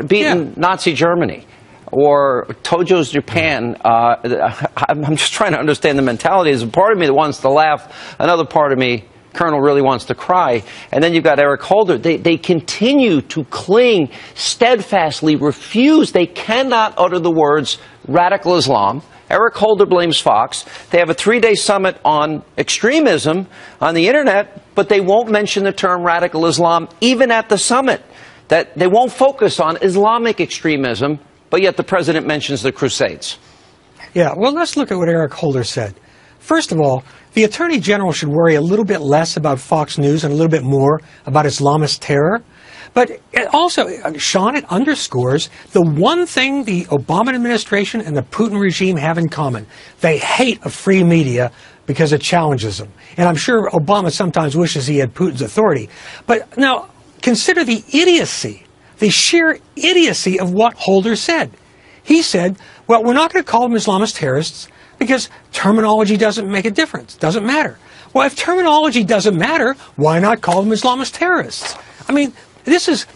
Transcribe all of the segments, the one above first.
beaten Nazi Germany or Tojo's Japan. I'm just trying to understand the mentality. There's a part of me that wants to laugh, another part of me, Colonel, really wants to cry. And then you've got Eric Holder. They continue to cling, steadfastly refuse. They cannot utter the words radical Islam. Eric Holder blames Fox. They have a 3-day summit on extremism on the internet, but they won't mention the term radical Islam even at the summit. That they won't focus on Islamic extremism, but yet the president mentions the Crusades. Yeah, well, let's look at what Eric Holder said. First of all, the Attorney General should worry a little bit less about Fox News and a little bit more about Islamist terror. But it also, Sean, it underscores the one thing the Obama administration and the Putin regime have in common. They hate a free media because it challenges them. And I'm sure Obama sometimes wishes he had Putin's authority. But now, consider the idiocy, the sheer idiocy of what Holder said. He said, well, we're not going to call them Islamist terrorists because terminology doesn't make a difference, doesn't matter. Well, if terminology doesn't matter, why not call them Islamist terrorists? I mean, this is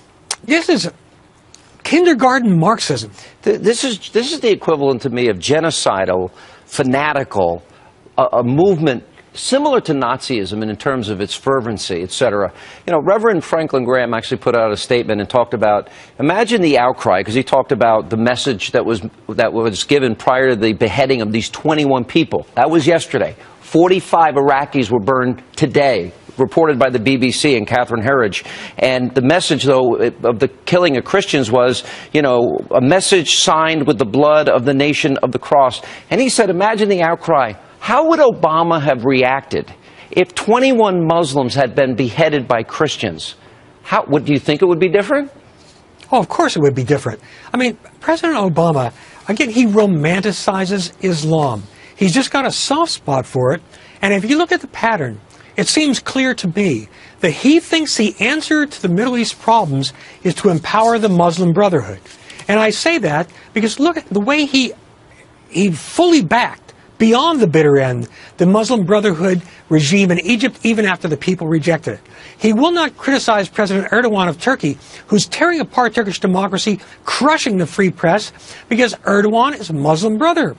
kindergarten Marxism. This is the equivalent to me of genocidal, fanatical, a movement similar to Nazism in terms of its fervency, etc. You know, Reverend Franklin Graham actually put out a statement and talked about, imagine the outcry, because he talked about the message that was given prior to the beheading of these 21 people. That was yesterday. 45 Iraqis were burned today, reported by the BBC and Catherine Herridge. And the message, though, of the killing of Christians was, you know, a message signed with the blood of the nation of the cross. And he said, imagine the outcry. How would Obama have reacted if 21 Muslims had been beheaded by Christians? Do you think it would be different? Oh, of course it would be different. I mean, President Obama, again, he romanticizes Islam. He's just got a soft spot for it. And if you look at the pattern, it seems clear to me that he thinks the answer to the Middle East problems is to empower the Muslim Brotherhood. And I say that because look at the way he fully backed, beyond the bitter end, the Muslim Brotherhood regime in Egypt, even after the people rejected it. He will not criticize President Erdogan of Turkey, who's tearing apart Turkish democracy, crushing the free press, because Erdogan is a Muslim brother.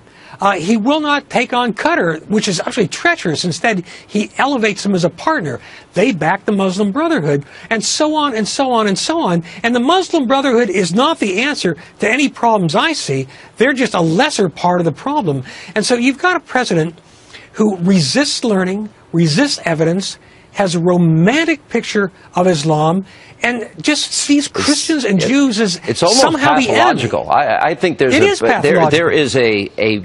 He will not take on Qatar, which is actually treacherous. Instead, he elevates them as a partner. They back the Muslim Brotherhood, and so on and so on and so on. And the Muslim Brotherhood is not the answer to any problems I see. They're just a lesser part of the problem. And so you've got a president who resists learning, resists evidence, has a romantic picture of Islam, and just sees Christians and Jews as it's almost somehow pathological. The enemy. I think there is a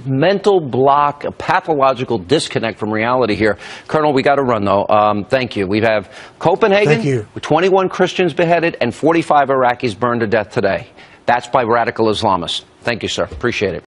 mental block, a pathological disconnect from reality here. Colonel, we got to run, though. Thank you. We have Copenhagen, 21 Christians beheaded, and 45 Iraqis burned to death today. That's by radical Islamists. Thank you, sir. Appreciate it.